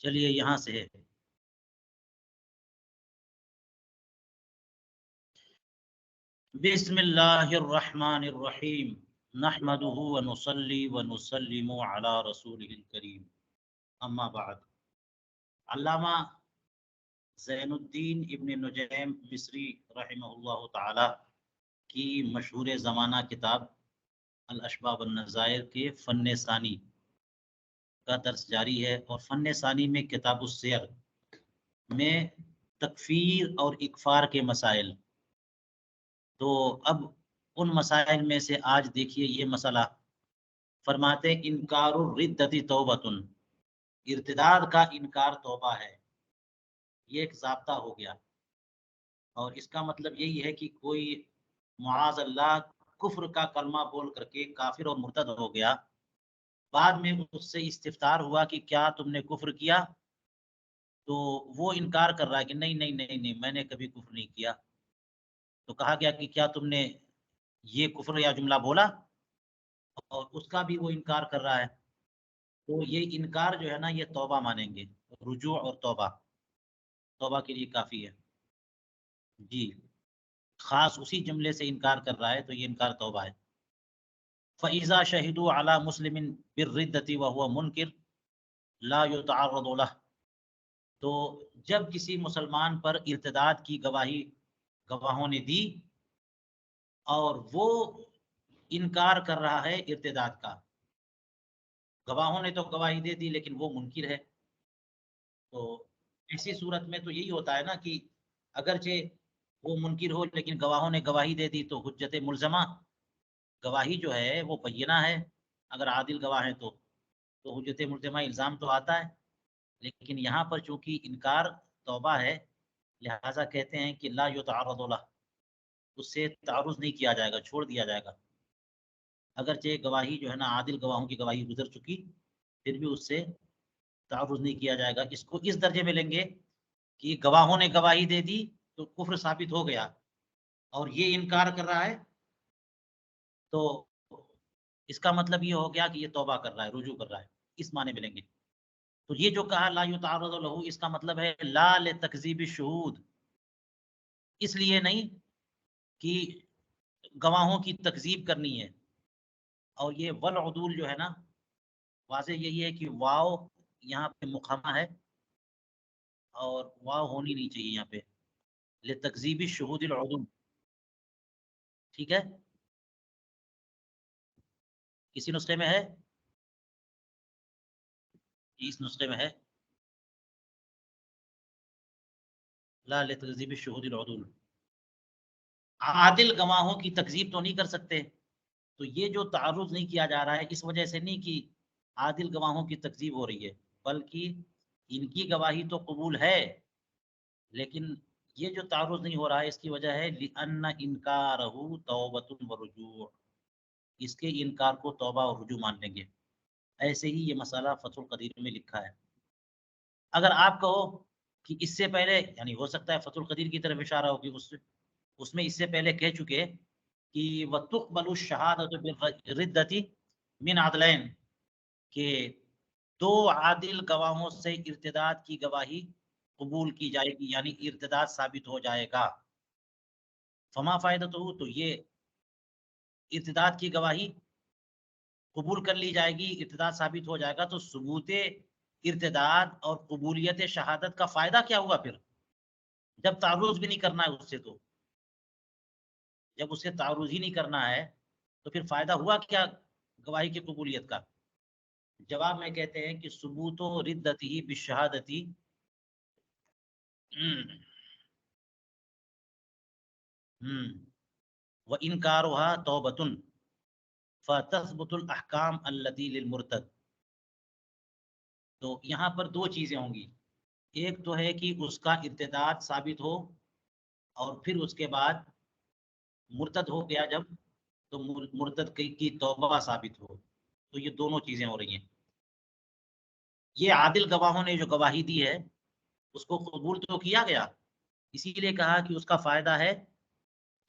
چلیے یہاں سے ہے بسم اللہ الرحمن الرحیم نحمده ونصلي ونسلم على رسوله الكریم اما بعد علامہ زین الدین ابن نجیم مصری رحمہ اللہ تعالی کی مشہور زمانہ کتاب الاشباح والنظائر کے فن ثانی کا درس جاری ہے، اور فن ثانی میں کتاب السیر میں تکفیر اور اکفار کے مسائل. تو اب ان مسائل میں سے آج دیکھیے یہ مسئلہ فرماتے انکار الردت توبۃ، ارتداد کا انکار توبہ ہے. یہ ایک ضابطہ ہو گیا، اور اس کا مطلب یہی ہے کہ کوئی معاذ اللہ کفر کا کلمہ بول کر کے کافر اور مرتد ہو گیا، بعد میں اس سے استفسار ہوا کہ کیا تم نے کفر کیا، تو وہ انکار کر رہا ہے کہ نہیں نہیں نہیں نہیں میں نے کبھی کفر نہیں کیا. تو کہا گیا کہ کیا تم نے یہ کفر یا جملہ بولا، اور اس کا بھی وہ انکار کر رہا ہے. تو یہ انکار جو ہے نا یہ توبہ مانیں گے، رجوع اور توبہ توبہ کے لیے کافی ہے. جی خاص اسی جملے سے انکار کر رہا ہے تو یہ انکار توبہ ہے. فَإِذَا شَهِدُوا عَلَى مُسْلِمٍ بِالرِّدَّةِ وَهُوَ مُنْكِرٌ لَا يُتَعَرَّضُ لَهُ، تو جب کسی مسلمان پر ارتداد کی گواہی گواہوں نے دی اور وہ انکار کر رہا ہے ارتداد کا، گواہوں نے تو گواہی دے دی لیکن وہ منکر ہے، تو ایسی صورت میں تو یہی ہوتا ہے نا کہ اگرچہ وہ منکر ہو لیکن گواہوں نے گواہی دے دی تو حجت ملزمہ، گواہی جو ہے وہ بینہ ہے، اگر عادل گواہ ہیں تو حجت ملزمہ الزام تو آتا ہے. لیکن یہاں پر چونکہ انکار توبہ ہے، لہذا کہتے ہیں کہ لا یتعرض لہ، اس سے تعرض نہیں کیا جائے گا، چھوڑ دیا جائے گا. اگرچہ گواہی جو ہے نا عادل گواہوں کی گواہی گزر چکی، پھر بھی اس سے تعرض نہیں کیا جائے گا. اس کو اس درجے میں لیں گے کہ گواہوں نے گواہی دے دی تو کفر ثابت ہو گیا، اور یہ انکار کر رہا ہے تو اس کا مطلب یہ ہو گیا کہ یہ توبہ کر رہا ہے، رجوع کر رہا ہے، اس معنی میں لیں گے. تو یہ جو کہا لا یتعرض لہ، اس کا مطلب ہے لا لتکذیب الشہود، اس لیے نہیں کہ گواہوں کی تکذیب کرنی ہے. اور یہ والعدول جو ہے نا واضح یہی ہے کہ واو یہاں پہ مقامہ ہے، اور واو ہونی نہیں چاہیے یہاں پہ، لتکذیب الشہود العدول. ٹھیک ہے، کسی نسخے میں ہے؟ اس نسخے میں ہے لا لتکذیب الشہود العدول. عادل گواہوں کی تکذیب تو نہیں کر سکتے، تو یہ جو تعرض نہیں کیا جا رہا ہے اس وجہ سے نہیں کہ عادل گواہوں کی تکذیب ہو رہی ہے، بلکہ ان کی گواہی تو قبول ہے، لیکن یہ جو تعرض نہیں ہو رہا ہے اس کی وجہ ہے لأن انکارہ توبۃ ورجوع، اس کے انکار کو توبہ اور رجوع مان لیں گے. ایسے ہی یہ مسئلہ فتح القدیر میں لکھا ہے. اگر آپ کہو کہ اس سے پہلے، یعنی ہو سکتا ہے فتح القدیر کی طرف اشارہ ہو کہ اس میں اس سے پہلے کہہ چکے کہ وَتُقْبَلُ الشَّهَادَةُ بِالرِّدَّةِ مِنْ عَدْلَيْنِ، کہ دو عادل گواہوں سے ارتداد کی گواہی قبول کی جائے گی، یعنی ارتداد ثابت ہو جائے گا. فما فائدتہ، تو یہ ارتداد کی گواہی قبول کر لی جائے گی، ارتداد ثابت ہو جائے گا، تو ثبوت ارتداد اور قبولیت شہادت کا فائدہ کیا ہوا پھر، جب تعرض بھی نہیں کرنا ہے اس سے. تو جب اسے تعرض ہی نہیں کرنا ہے تو پھر فائدہ ہوا کیا گواہی کی قبولیت کا؟ جواب میں کہتے ہیں کہ ثبوت و ردتی بشہادتی وانکارها توبۃ فتثبت الاحکام التي للمرتد. تو یہاں پر دو چیزیں ہوں گی، ایک تو ہے کہ اس کا ارتداد ثابت ہو، اور پھر اس کے بعد مرتد ہو گیا جب تو مرتد کی توبہ ثابت ہو. تو یہ دونوں چیزیں ہو رہی ہیں. یہ عادل گواہوں نے جو گواہی دی ہے اس کو قبول تو کیا گیا، اسی لیے کہا کہ اس کا فائدہ ہے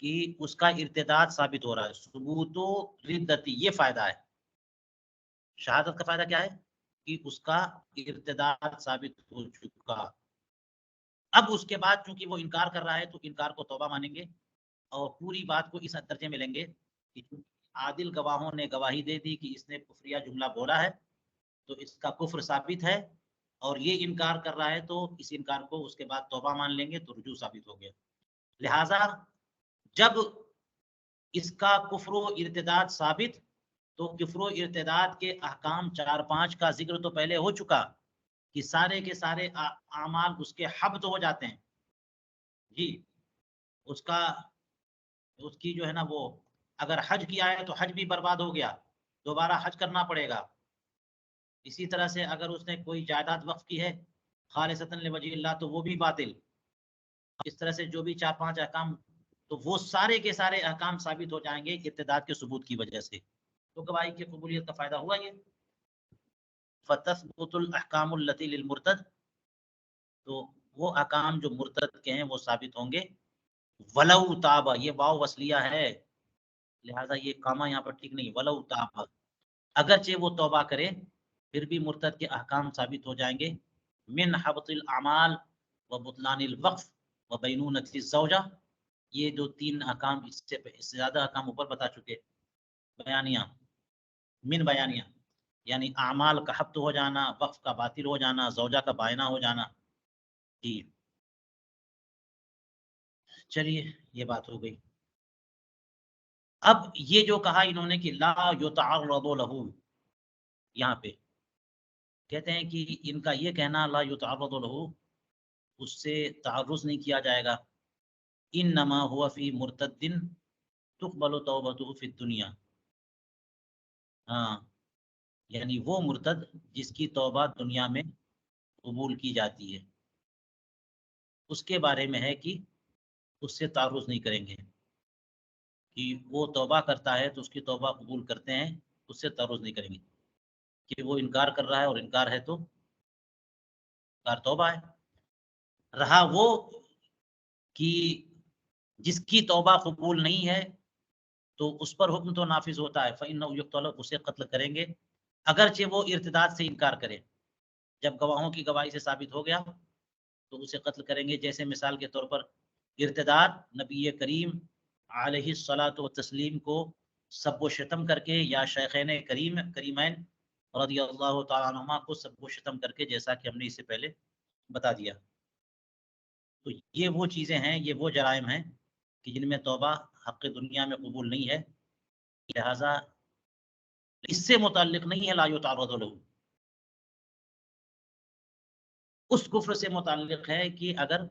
کہ اس کا ارتداد ثابت ہو رہا ہے، ثبوت و ردتی، یہ فائدہ ہے. شہادت کا فائدہ کیا ہے؟ کہ اس کا ارتداد ثابت ہو چکا. اب اس کے بعد چونکہ وہ انکار کر رہا ہے تو انکار کو توبہ مانیں گے اور پوری بات کو اس درجے میں لیں گے کہ عادل گواہوں نے گواہی دے دی کہ اس نے کفریہ جملہ بولا ہے تو اس کا کفر ثابت ہے، اور یہ انکار کر رہا ہے تو اس انکار کو اس کے بعد توبہ مان لیں گے تو رجوع ثابت ہو گیا. لہذا جب اس کا کفر و ارتداد ثابت تو کفر و ارتداد کے احکام 4-5 کا ذکر تو پہلے ہو چکا کہ سارے کے سارے اعمال اس کے حبط ہو جاتے ہیں. جی اس کی جو ہے نا وہ اگر حج کیا ہے تو حج بھی برباد ہو گیا، دوبارہ حج کرنا پڑے گا. اسی طرح سے اگر اس نے کوئی جائیداد وقف کی ہے خالصتاً لوجہ اللہ تو وہ بھی باطل. اس طرح سے جو بھی 4-5 احکام تو وہ سارے کے سارے احکام ثابت ہو جائیں گے ارتداد کے ثبوت کی وجہ سے. تو گواہی کی قبولیت کا فائدہ ہوا یہ. فَتَثْبُتُ الْأَحْكَامُ الَّتِي لِلْمُرْتَدِ، تو وہ احکام جو مرتد کے ہیں وہ ثابت ہوں گے. وَلَوْ تَابَ، یہ واو وصلیہ ہے لہذا یہ کامہ یہاں پر ٹھیک نہیں. وَلَوْ تَابَ، اگرچہ وہ توبہ کرے پھر بھی مرتد کے احکام ثابت ہو جائیں گے. من حبط الاعمال و بطلان الوقف و بینونۃ الزوجہ، یہ جو 3 احکام اس سے زیادہ احکام اوپر بتا چکے. بیانیہ، من بیانیہ یعنی اعمال کا حبط ہو جانا، وقف کا باطل ہو جانا، زوجہ کا بائنا ہو جانا. جی چلیے یہ بات ہو گئی. اب یہ جو کہا انہوں نے کہ لا یتعرض لہ، یہاں پہ کہتے ہیں کہ ان کا یہ کہنا لا یتعرض لہ، اس سے تعرض نہیں کیا جائے گا. انما هو فی مرتد تقبل توبته فی الدنیا، ہاں یعنی وہ مرتد جس کی توبہ دنیا میں قبول کی جاتی ہے اس کے بارے میں ہے کہ اس سے تعرض نہیں کریں گے. کہ وہ توبہ کرتا ہے تو اس کی توبہ قبول کرتے ہیں، اس سے تعرض نہیں کریں گے. کہ وہ انکار کر رہا ہے اور انکار ہے تو انکار توبہ ہے. رہا وہ کہ جس کی توبہ قبول نہیں ہے تو اس پر حکم تو نافذ ہوتا ہے. فَإِنَّهُ يُقْتَلُ، اسے قتل کریں گے اگرچہ وہ ارتداد سے انکار کرے. جب گواہوں کی گواہی سے ثابت ہو گیا تو اسے قتل کریں گے. جیسے مثال کے طور پر ارتداد نبی کریم علیہ الصلاۃ والتسلیم کو سب و شتم کر کے، یا شیخین کریمین رضی اللہ تعالیٰ عنہما کو سب و شتم کر کے، جیسا کہ ہم نے اس سے پہلے بتا دیا. تو یہ وہ چیزیں ہیں، یہ وہ جرائم ہیں کہ جن میں توبہ حق دنیا میں قبول نہیں ہے. لہذا اس سے متعلق نہیں ہے لا یتعرض لہ، اس کفر سے متعلق ہے کہ اگر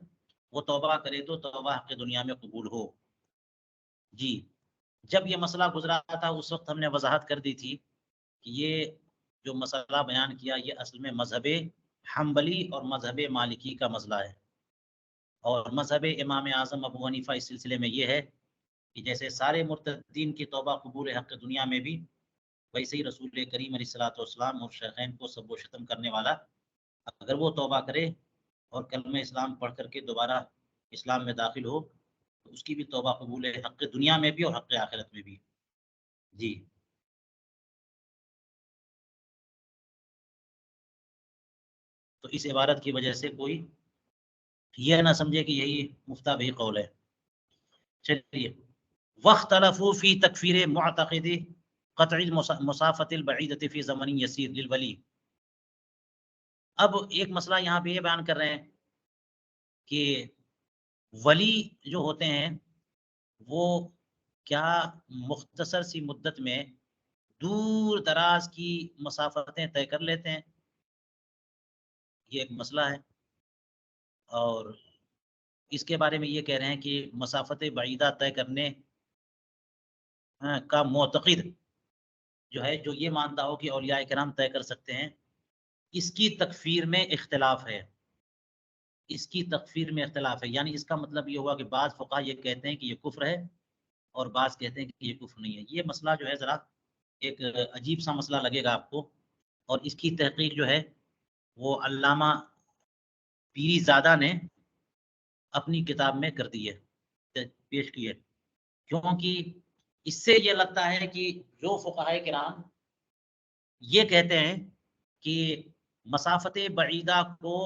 وہ توبہ کرے تو توبہ حق دنیا میں قبول ہو. جی جب یہ مسئلہ گزرا تھا اس وقت ہم نے وضاحت کر دی تھی کہ یہ جو مسئلہ بیان کیا یہ اصل میں مذہب حنبلی اور مذہب مالکی کا مسئلہ ہے. اور مذہب امام اعظم ابو حنیفہ اس سلسلے میں یہ ہے کہ جیسے سارے مرتدین کی توبہ قبول حق دنیا میں بھی، ویسے ہی رسول کریم علیہ الصلوۃ والسلام اور شیخین کو سب و شتم کرنے والا اگر وہ توبہ کرے اور کلمہ اسلام پڑھ کر کے دوبارہ اسلام میں داخل ہو تو اس کی بھی توبہ قبول ہے حق دنیا میں بھی اور حق آخرت میں بھی. جی تو اس عبارت کی وجہ سے کوئی یہ نہ سمجھے کہ یہی مفتہ بھی قول ہے. چلیے واختلفوا فی تکفیر معتقد قطع المسافۃ البعیدۃ فی زمن یسیر للولی. اب ایک مسئلہ یہاں پہ یہ بیان کر رہے ہیں کہ ولی جو ہوتے ہیں وہ کیا مختصر سی مدت میں دور دراز کی مسافتیں طے کر لیتے ہیں. یہ ایک مسئلہ ہے اور اس کے بارے میں یہ کہہ رہے ہیں کہ مسافت بعیدہ طے کرنے کا معتقد جو ہے جو یہ مانتا ہو کہ اولیاء کرام طے کر سکتے ہیں، اس کی تکفیر میں اختلاف ہے. اس کی تکفیر میں اختلاف ہے یعنی اس کا مطلب یہ ہوا کہ بعض فقہا یہ کہتے ہیں کہ یہ کفر ہے اور بعض کہتے ہیں کہ یہ کفر نہیں ہے. یہ مسئلہ جو ہے ذرا ایک عجیب سا مسئلہ لگے گا آپ کو، اور اس کی تحقیق جو ہے وہ علامہ پیری زادہ نے اپنی کتاب میں کر دی ہے، پیش کی ہے. کیونکہ اس سے یہ لگتا ہے کہ جو فقہائے کرام یہ کہتے ہیں کہ مسافت بعیدہ کو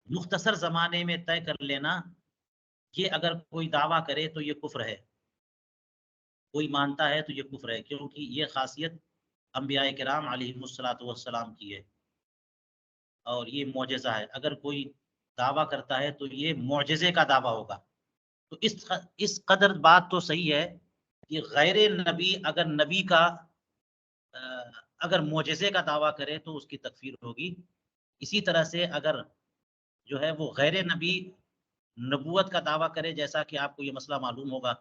مختصر زمانے میں طے کر لینا، یہ اگر کوئی دعویٰ کرے تو یہ کفر ہے، کوئی مانتا ہے تو یہ کفر ہے، کیونکہ یہ خاصیت انبیاء کرام علیہم الصلوۃ والسلام کی ہے اور یہ معجزہ ہے۔ اگر کوئی دعویٰ کرتا ہے تو یہ معجزے کا دعویٰ ہوگا۔ تو اس قدر بات تو صحیح ہے کہ غیر نبی اگر نبی کا اگر معجزے کا دعویٰ کرے تو اس کی تکفیر ہوگی۔ اسی طرح سے اگر جو ہے وہ غیر نبی نبوت کا دعویٰ کرے، جیسا کہ آپ کو یہ مسئلہ معلوم ہوگا،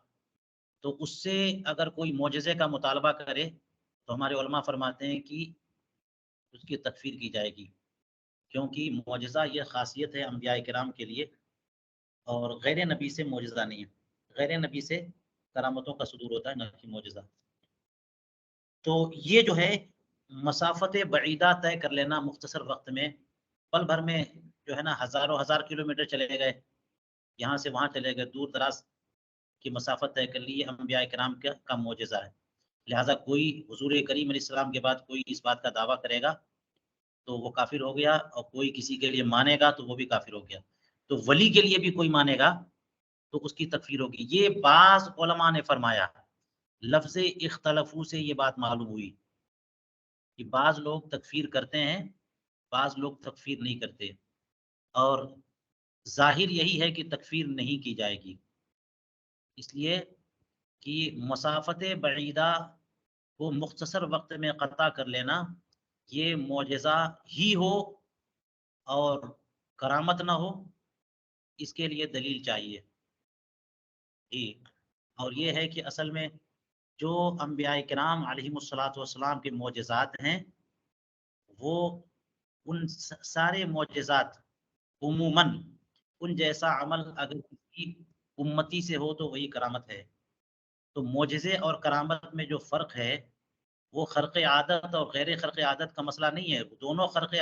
تو اس سے اگر کوئی معجزے کا مطالبہ کرے تو ہمارے علماء فرماتے ہیں کہ اس کی تکفیر کی جائے گی، کیونکہ معجزہ یہ خاصیت ہے انبیاء کرام کے لیے، اور غیر نبی سے معجزہ نہیں ہے، غیر نبی سے کرامتوں کا صدور ہوتا ہے، نہ کہ معجزہ۔ تو یہ جو ہے مسافت بعیدہ طے کر لینا مختصر وقت میں، پل بھر میں جو ہے نا ہزاروں ہزار کلومیٹر چلے گئے، یہاں سے وہاں چلے گئے، دور دراز کی مسافت طے کر لی، یہ انبیاء کرام کا معجزہ ہے۔ لہٰذا کوئی حضور کریم علیہ السلام کے بعد کوئی اس بات کا دعویٰ کرے گا تو وہ کافر ہو گیا، اور کوئی کسی کے لیے مانے گا تو وہ بھی کافر ہو گیا۔ تو ولی کے لیے بھی کوئی مانے گا تو اس کی تکفیر ہوگی۔ یہ بعض علماء نے فرمایا، لفظ اختلافو سے یہ بات معلوم ہوئی کہ بعض لوگ تکفیر کرتے ہیں، بعض لوگ تکفیر نہیں کرتے، اور ظاہر یہی ہے کہ تکفیر نہیں کی جائے گی، اس لیے کہ مسافت بعیدہ کو مختصر وقت میں قطع کر لینا یہ معجزہ ہی ہو اور کرامت نہ ہو، اس کے لیے دلیل چاہیے جی۔ اور یہ ہے کہ اصل میں جو انبیاء کرام علیہم الصلوۃ والسلام کے معجزات ہیں، وہ ان سارے معجزات عموماً ان جیسا عمل اگر کسی امتی سے ہو تو وہی کرامت ہے۔ تو معجزے اور کرامت میں جو فرق ہے وہ خرق عادت اور غیر خرق عادت کا مسئلہ نہیں ہے، دونوں خرق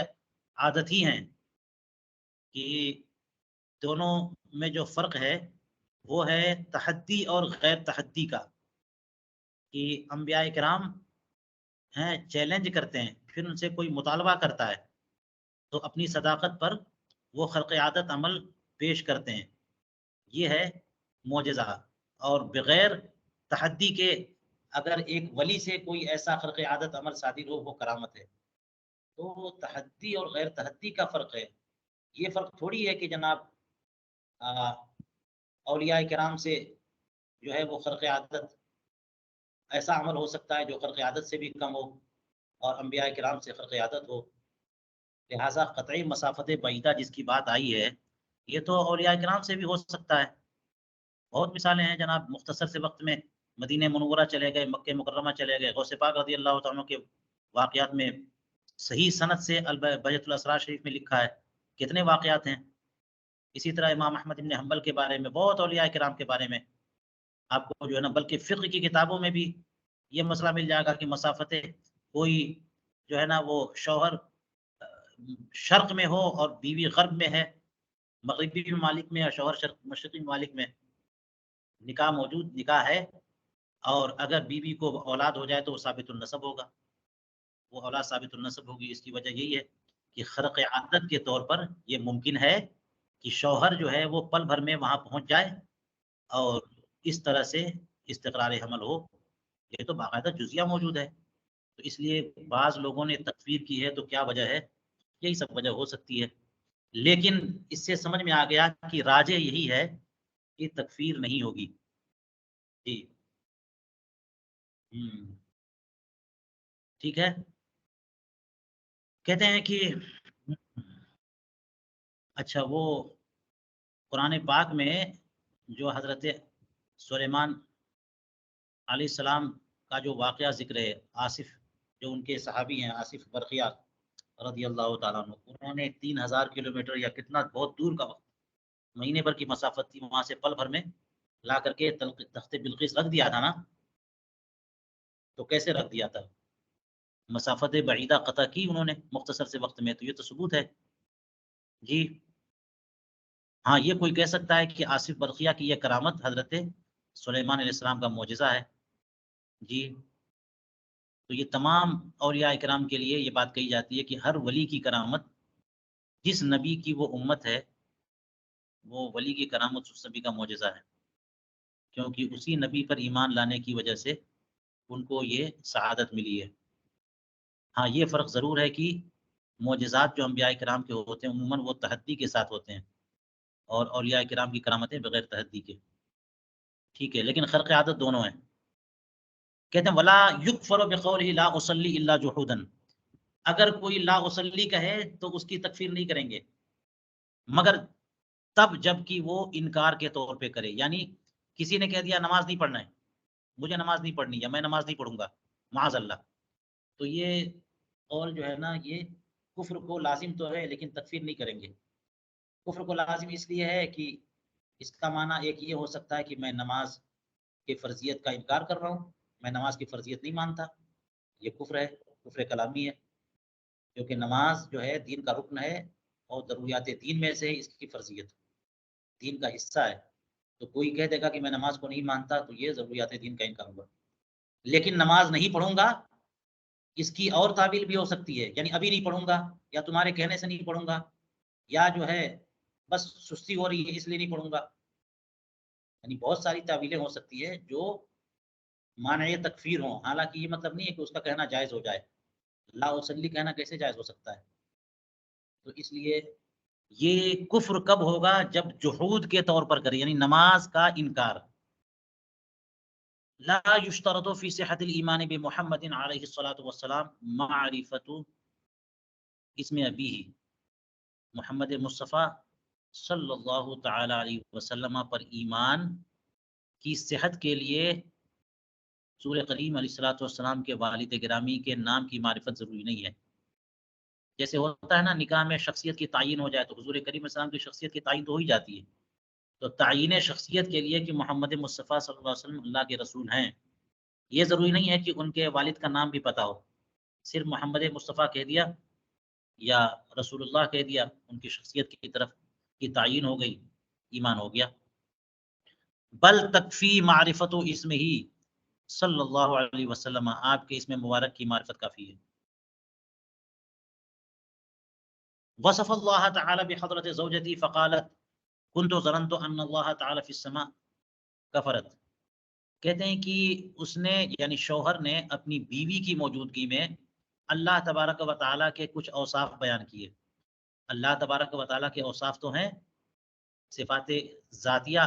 عادت ہی ہیں، کہ دونوں میں جو فرق ہے وہ ہے تحدی اور غیر تحدی کا، کہ انبیاء کرام ہیں چیلنج کرتے ہیں، پھر ان سے کوئی مطالبہ کرتا ہے تو اپنی صداقت پر وہ خرق عادت عمل پیش کرتے ہیں، یہ ہے معجزہ۔ اور بغیر تحدی کے اگر ایک ولی سے کوئی ایسا خرق عادت عمل صادر ہو وہ کرامت ہے۔ تو تحدی اور غیر تحدی کا فرق ہے، یہ فرق تھوڑی ہے کہ جناب اولیاء کرام سے جو ہے وہ خرق عادت ایسا عمل ہو سکتا ہے جو خرق عادت سے بھی کم ہو، اور انبیاء کرام سے خرق عادت ہو۔ لہٰذا قطعی مسافت بعیدہ جس کی بات آئی ہے یہ تو اولیاء کرام سے بھی ہو سکتا ہے۔ بہت مثالیں ہیں جناب، مختصر سے وقت میں مدینہ منورہ چلے گئے، مکہ مکرمہ چلے گئے، غوث پاک رضی اللہ تعالیٰ کے واقعات میں صحیح سند سے بیت الاسرار شریف میں لکھا ہے، کتنے واقعات ہیں۔ اسی طرح امام احمد بن حنبل کے بارے میں، بہت اولیاء کرام کے بارے میں آپ کو جو ہے نا، بلکہ فقہ کی کتابوں میں بھی یہ مسئلہ مل جائے گا کہ مسافت کوئی جو ہے نا وہ شوہر شرق میں ہو اور بیوی غرب میں ہے، مغربی ممالک میں، اور شوہر شرق مشرقی ممالک میں، نکاح موجود، نکاح ہے، اور اگر بیوی کو اولاد ہو جائے تو وہ ثابت النسب ہوگا، وہ اولاد ثابت النسب ہوگی۔ اس کی وجہ یہی ہے کہ خرق عادت کے طور پر یہ ممکن ہے کہ شوہر جو ہے وہ پل بھر میں وہاں پہنچ جائے اور اس طرح سے استقرار حمل ہو، یہ تو باقاعدہ جزیہ موجود ہے۔ تو اس لیے بعض لوگوں نے تکفیر کی ہے، تو کیا وجہ ہے؟ یہی سب وجہ ہو سکتی ہے، لیکن اس سے سمجھ میں آ گیا کہ راجح یہی ہے کہ تکفیر نہیں ہوگی جی۔ ٹھیک ہے، کہتے ہیں کہ اچھا وہ قرآن پاک میں جو حضرت سلیمان علیہ السلام کا جو واقعہ ذکر ہے، آصف جو ان کے صحابی ہیں، آصف برقیہ رضی اللہ تعالیٰ عنہ، انہوں نے 3000 کلومیٹر یا کتنا بہت دور کا وقت، مہینے بھر کی مسافت تھی، وہاں سے پل بھر میں لا کر کے تخت بلقیس رکھ دیا تھا نا۔ تو کیسے رکھ دیا تھا؟ مسافت بعیدہ قطع کی انہوں نے مختصر سے وقت میں، تو یہ تو ثبوت ہے جی۔ ہاں، یہ کوئی کہہ سکتا ہے کہ آصف برقیہ کی یہ کرامت حضرت سلیمان علیہ السلام کا معجزہ ہے جی۔ تو یہ تمام اولیاء کرام کے لیے یہ بات کہی جاتی ہے کہ ہر ولی کی کرامت، جس نبی کی وہ امت ہے، وہ ولی کی کرامت اس نبی کا معجزہ ہے، کیونکہ اسی نبی پر ایمان لانے کی وجہ سے ان کو یہ سعادت ملی ہے۔ ہاں یہ فرق ضرور ہے کہ معجزات جو انبیاء کرام کے ہوتے ہیں عموماً وہ تحدی کے ساتھ ہوتے ہیں، اور اولیاء کرام کی کرامتیں بغیر تحدی کے، ٹھیک ہے، لیکن خرق عادت دونوں ہیں۔ کہتے ہیں ولا یکفر بقولہ لا اصلی الا جحودا، اگر کوئی لا اصلی کہے تو اس کی تکفیر نہیں کریں گے، مگر تب جب کہ وہ انکار کے طور پہ کرے، یعنی کسی نے کہہ دیا نماز نہیں پڑھنا ہے، مجھے نماز نہیں پڑھنی یا میں نماز نہیں پڑھوں گا معاذ اللہ، تو یہ قول جو ہے نا یہ کفر کو لازم تو ہے لیکن تکفیر نہیں کریں گے۔ کفر کو لازم اس لیے ہے کہ اس کا معنی ایک یہ ہو سکتا ہے کہ میں نماز کے فرضیت کا انکار کر رہا ہوں، میں نماز کی فرضیت نہیں مانتا، یہ کفر ہے، کفر کلامی ہے، کیونکہ نماز جو ہے دین کا رکن ہے اور ضروریات دین میں سے اس کی فرضیت دین کا حصہ ہے، تو کوئی کہہ دے گا کہ میں نماز کو نہیں مانتا تو یہ ضروریات دین کا انکار ہوا۔ لیکن نماز نہیں پڑھوں گا اس کی اور تعبیر بھی ہو سکتی ہے، یعنی ابھی نہیں پڑھوں گا، یا تمہارے کہنے سے نہیں پڑھوں گا، یا جو ہے بس سستی ہو رہی ہے اس لیے نہیں پڑھوں گا، یعنی بہت ساری تعبیریں ہو سکتی ہے جو مانع تکفیر ہوں، حالانکہ یہ مطلب نہیں ہے کہ اس کا کہنا جائز ہو جائے، لا اصلی کہنا کیسے جائز ہو سکتا ہے؟ تو اس لیے یہ کفر کب ہوگا؟ جب جحود کے طور پر کرے، یعنی نماز کا انکار۔ لا یشترط فی صحت الایمان بمحمد علیہ الصلوۃ والسلام معرفت اسم ابیہ، محمد مصطفیٰ صلی اللہ تعالی علیہ وسلم پر ایمان کی صحت کے لیے سور کریم علیہ الصلوۃ والسلام کے والد گرامی کے نام کی معرفت ضروری نہیں ہے۔ جیسے ہوتا ہے نا نکاح میں شخصیت کی تعین ہو جائے تو حضور کریم علیہ السلام کی شخصیت کی تعین تو ہو ہی جاتی ہے، تو تعین شخصیت کے لیے کہ محمد مصطفیٰ صلی اللہ علیہ وسلم اللہ کے رسول ہیں، یہ ضروری نہیں ہے کہ ان کے والد کا نام بھی پتہ ہو، صرف محمد مصطفیٰ کہہ دیا یا رسول اللہ کہہ دیا، ان کی شخصیت کی طرف کی تعین ہو گئی، ایمان ہو گیا۔ بل تکفی معرفت و اسم ہی صلی اللہ علیہ وسلم، آپ کے اسم مبارک کی معرفت کافی ہے۔ وصف اللہ تعالی بحضرت زوجتی فقالت كنت ظننت ان اللہ تعالی فی السماء کفرت، کہتے ہیں کہ اس نے یعنی شوہر نے اپنی بیوی کی موجودگی میں اللہ تبارک و تعالیٰ کے کچھ اوصاف بیان کیے۔ اللہ تبارک و تعالیٰ کے اوصاف تو ہیں صفات ذاتیہ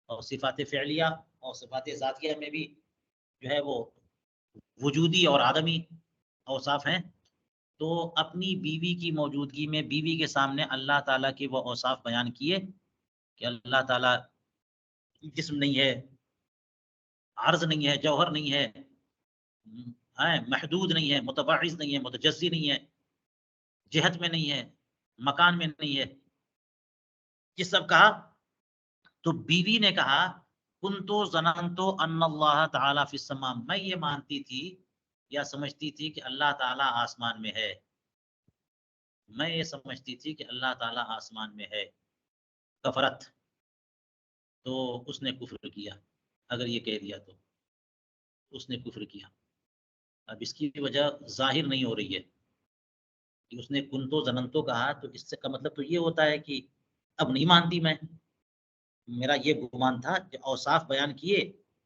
اور صفات فعلیہ، اور صفات ذاتیہ میں بھی جو ہے وہ وجودی اور آدمی اوصاف ہیں، تو اپنی بیوی کی موجودگی میں بیوی کے سامنے اللہ تعالیٰ کے وہ اوصاف بیان کیے کہ اللہ تعالیٰ جسم نہیں ہے، عرض نہیں ہے، جوہر نہیں ہے، محدود نہیں ہے، متباعث نہیں ہے، متجزی نہیں ہے، جہت میں نہیں ہے، مکان میں نہیں ہے، یہ سب کہا۔ تو بیوی نے کہا کنتو ظننتو ان اللہ تعالیٰ فی السماء، میں یہ مانتی تھی یا سمجھتی تھی کہ اللہ تعالیٰ آسمان میں ہے، میں یہ سمجھتی تھی کہ اللہ تعالیٰ آسمان میں ہے۔ کفرت، تو اس نے کفر کیا، اگر یہ کہہ دیا تو اس نے کفر کیا۔ اب اس کی وجہ ظاہر نہیں ہو رہی ہے کہ اس نے کنتو ظننتو کہا، تو اس سے کا مطلب تو یہ ہوتا ہے کہ اب نہیں مانتی میں، میرا یہ گمان تھا کہ اوصاف بیان کیے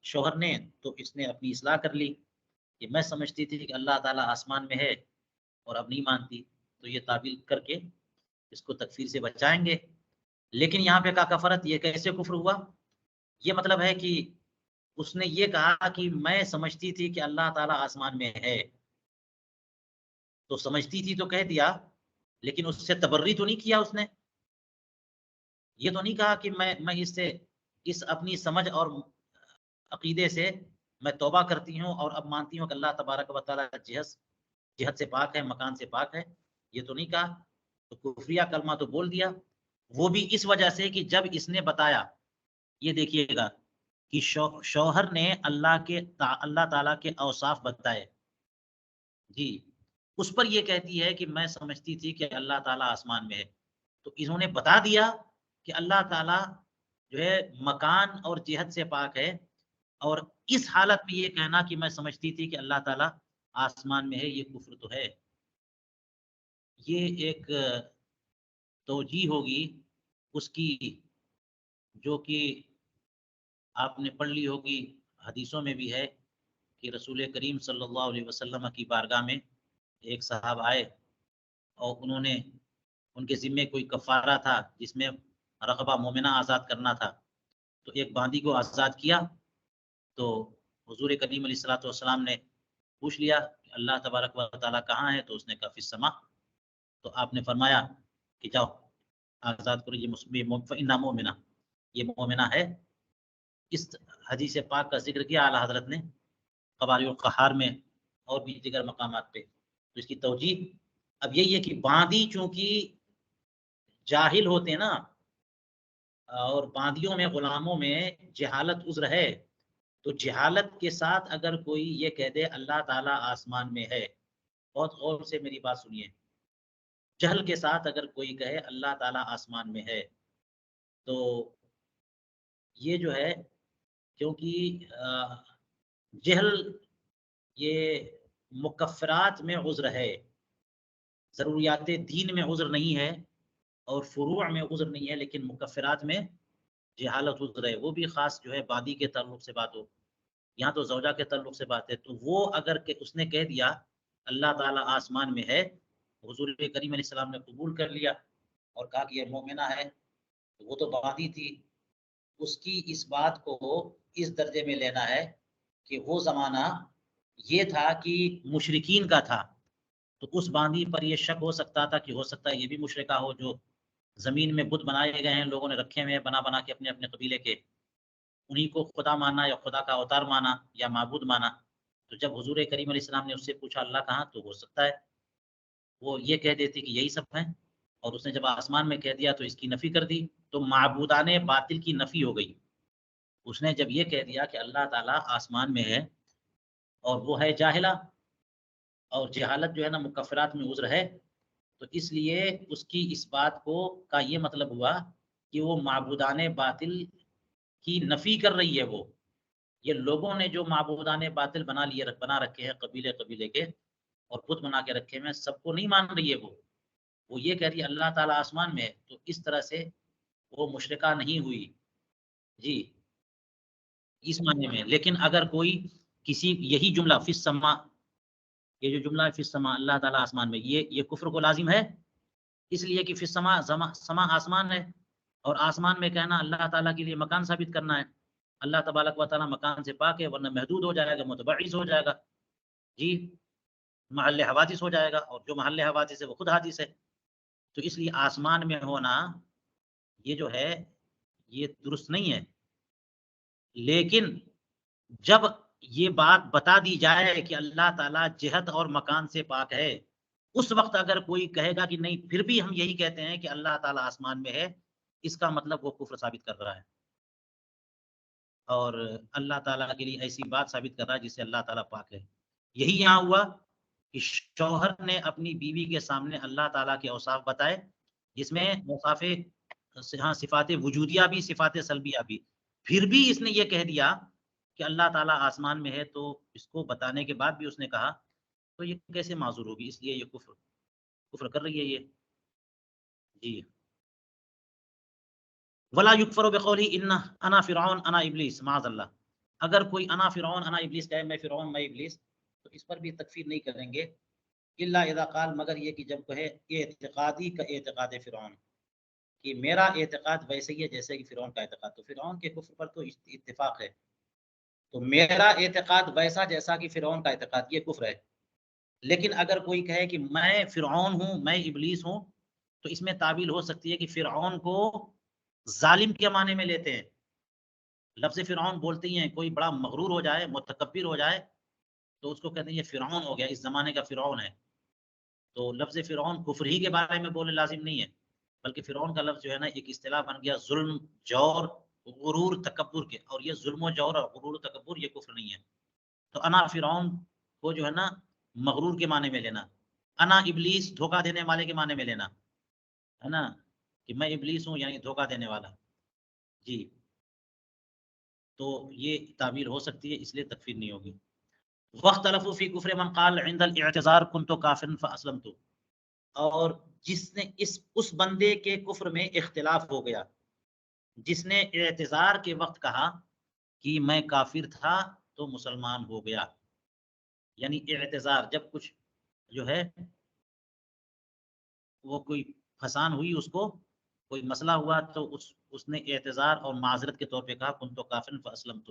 شوہر نے تو اس نے اپنی اصلاح کر لی کہ میں سمجھتی تھی کہ اللہ تعالیٰ آسمان میں ہے اور اب نہیں مانتی، تو یہ تعبیر کر کے اس کو تکفیر سے بچائیں گے۔ لیکن یہاں پہ کا کفرت، یہ کیسے کفر ہوا؟ یہ مطلب ہے کہ اس نے یہ کہا کہ میں سمجھتی تھی کہ اللہ تعالیٰ آسمان میں ہے، تو سمجھتی تھی تو کہہ دیا، لیکن اس سے تبری تو نہیں کیا اس نے، یہ تو نہیں کہا کہ میں اس سے اس اپنی سمجھ اور عقیدے سے میں توبہ کرتی ہوں اور اب مانتی ہوں کہ اللہ تبارک و تعالیٰ جہت سے پاک ہے، مکان سے پاک ہے، یہ تو نہیں کہا، تو کفریہ کلمہ تو بول دیا، وہ بھی اس وجہ سے کہ جب اس نے بتایا، یہ دیکھیے گا کہ شوہر نے اللہ تعالیٰ کے اوصاف بتائے، جی اس پر یہ کہتی ہے کہ میں سمجھتی تھی کہ اللہ تعالیٰ آسمان میں ہے، تو انہوں نے بتا دیا کہ اللہ تعالیٰ جو ہے مکان اور جہت سے پاک ہے، اور اس حالت میں یہ کہنا کہ میں سمجھتی تھی کہ اللہ تعالیٰ آسمان میں ہے، یہ کفر تو ہے۔ یہ ایک توجیہ ہوگی اس کی جو کہ آپ نے پڑھ لی ہوگی، حدیثوں میں بھی ہے کہ رسول کریم صلی اللہ علیہ وسلم کی بارگاہ میں ایک صاحب آئے اور انہوں نے، ان کے ذمے کوئی کفارہ تھا جس میں رقبہ مومنہ آزاد کرنا تھا، تو ایک باندی کو آزاد کیا۔ تو حضور کریم علیہ الصلوۃ والسلام نے پوچھ لیا کہ اللہ تبارک و تعالیٰ کہاں ہے؟ تو اس نے کہا فی السماء۔ تو آپ نے فرمایا کہ جاؤ آزاد کرو، یہ فإنہا مومنہ، یہ مومنہ ہے۔ اس حدیث پاک کا ذکر کیا اعلیٰ حضرت نے قبائل القہار میں اور بھی دیگر مقامات پہ۔ تو اس کی توجیہ اب یہی ہے کہ باندی چونکہ جاہل ہوتے ہیں نا، اور باندیوں میں غلاموں میں جہالت عذر ہے، تو جہالت کے ساتھ اگر کوئی یہ کہہ دے اللہ تعالیٰ آسمان میں ہے، بہت غور سے میری بات سنیے، جہل کے ساتھ اگر کوئی کہے اللہ تعالیٰ آسمان میں ہے، تو یہ جو ہے کیونکہ جہل یہ مکفرات میں عذر ہے، ضروریات دین میں عذر نہیں ہے اور فروع میں عذر نہیں ہے، لیکن مکفرات میں جہالت عذر ہے۔ وہ بھی خاص جو ہے باندی کے تعلق سے بات ہو، یہاں تو زوجہ کے تعلق سے بات ہے، تو وہ اگر کہ اس نے کہہ دیا اللہ تعالیٰ آسمان میں ہے، حضور کریم علیہ السلام نے قبول کر لیا اور کہا کہ یہ مومنہ ہے، تو وہ تو باندی تھی، اس کی اس بات کو اس درجے میں لینا ہے کہ وہ زمانہ یہ تھا کہ مشرکین کا تھا، تو اس باندی پر یہ شک ہو سکتا تھا کہ ہو سکتا ہے یہ بھی مشرکہ ہو، جو زمین میں بت بنائے گئے ہیں، لوگوں نے رکھے ہوئے ہیں بنا بنا کے اپنے اپنے قبیلے کے، انہی کو خدا مانا یا خدا کا اوتار مانا یا معبود مانا۔ تو جب حضور کریم علیہ السلام نے اس سے پوچھا اللہ کہاں، تو ہو سکتا ہے وہ یہ کہہ دیتی کہ یہی سب ہیں، اور اس نے جب آسمان میں کہہ دیا تو اس کی نفی کر دی، تو معبودان باطل کی نفی ہو گئی۔ اس نے جب یہ کہہ دیا کہ اللہ تعالیٰ آسمان میں ہے اور وہ ہے جاہلہ، اور جہالت جو ہے نا مکفرات میں عذر ہے، تو اس لیے اس کی اس بات کو کا یہ مطلب ہوا کہ وہ معبودان باطل کی نفی کر رہی ہے۔ وہ یہ لوگوں نے جو معبودان باطل بنا رکھے ہیں قبیلے قبیلے کے، اور بت بنا کے رکھے ہیں، سب کو نہیں مان رہی ہے وہ یہ کہہ رہی ہے اللہ تعالیٰ آسمان میں ہے، تو اس طرح سے وہ مشرکہ نہیں ہوئی جی اس معنی میں۔ لیکن اگر کوئی کسی یہی جملہ فی السماء، یہ جو جملہ ہے فی السماء اللہ تعالیٰ آسمان میں، یہ کفر کو لازم ہے، اس لیے کہ فی السماء سما آسمان ہے، اور آسمان میں کہنا اللہ تعالیٰ کے لیے مکان ثابت کرنا ہے۔ اللہ تبارک و تعالیٰ مکان سے پاک ہے، ورنہ محدود ہو جائے گا، متبعض ہو جائے گا جی، محل حوادث ہو جائے گا، اور جو محل حوادث ہے وہ خود حادث ہے۔ تو اس لیے آسمان میں ہونا یہ جو ہے یہ درست نہیں ہے۔ لیکن جب یہ بات بتا دی جائے کہ اللہ تعالیٰ جہت اور مکان سے پاک ہے، اس وقت اگر کوئی کہے گا کہ نہیں پھر بھی ہم یہی کہتے ہیں کہ اللہ تعالیٰ آسمان میں ہے، اس کا مطلب وہ کفر ثابت کر رہا ہے، اور اللہ تعالیٰ کے لیے ایسی بات ثابت کر رہا ہے جس سے اللہ تعالیٰ پاک ہے۔ یہی یہاں ہوا کہ شوہر نے اپنی بیوی کے سامنے اللہ تعالیٰ کے اوصاف بتائے، جس میں اوصاف صفات وجودیہ بھی صفات سلبیہ بھی، پھر بھی اس نے یہ کہہ دیا کہ اللہ تعالیٰ آسمان میں ہے، تو اس کو بتانے کے بعد بھی اس نے کہا تو یہ کیسے معذور ہوگی؟ اس لیے یہ کفر کر رہی ہے یہ جی۔ ولا یکفر بقولی ان انا فرعون انا ابلیس معاذ اللہ، اگر کوئی انا فرعون انا ابلیس کہے، میں فرعون میں ابلیس، تو اس پر بھی تکفیر نہیں کریں گے، الا اذا قال، مگر یہ کہ جب کہے اعتقادی کا اعتقاد فرعون، کہ میرا اعتقاد ویسے ہی ہے جیسے کہ فرعون کا اعتقاد، تو فرعون کے کفر پر تو اتفاق ہے، تو میرا اعتقاد ویسا جیسا کہ فرعون کا اعتقاد، یہ کفر ہے۔ لیکن اگر کوئی کہے کہ میں فرعون ہوں میں ابلیس ہوں، تو اس میں تعبیل ہو سکتی ہے کہ فرعون کو ظالم کے معنی میں لیتے ہیں، لفظ فرعون بولتے ہی ہیں، کوئی بڑا مغرور ہو جائے متکبر ہو جائے تو اس کو کہتے ہیں یہ فرعون ہو گیا، اس زمانے کا فرعون ہے، تو لفظ فرعون کفر ہی کے بارے میں بولے لازم نہیں ہے، بلکہ فرعون کا لفظ جو ہے نا ایک اصطلاح بن گیا ظلم جور غرور تکبر کے، اور یہ ظلم و جور اور غرور و تکبر یہ کفر نہیں ہے۔ تو انا فرعون کو جو ہے نا مغرور کے معنی میں لینا، انا ابلیس دھوکہ دینے والے کے معنی میں لینا ہے نا، کہ میں ابلیس ہوں یعنی دھوکہ دینے والا جی، تو یہ تعبیر ہو سکتی ہے، اس لیے تکفیر نہیں ہوگی۔ وَاخْتَلَفُوا فِي كُفْرِ مَنْ قَالَ عِنْدَ الْاِعْتِذَارِ كُنْتُ كَافِرًا فَأَسْلَمْتُ، اور جس نے اس بندے کے کفر میں اختلاف ہو گیا جس نے اعتذار کے وقت کہا کہ میں کافر تھا تو مسلمان ہو گیا. یعنی اعتذار جب کچھ جو ہے وہ کوئی پھسان ہوئی، اس کو کوئی مسئلہ ہوا، تو اس نے اعتذار اور معذرت کے طور پہ کہا کنتو کافرا فاسلمت.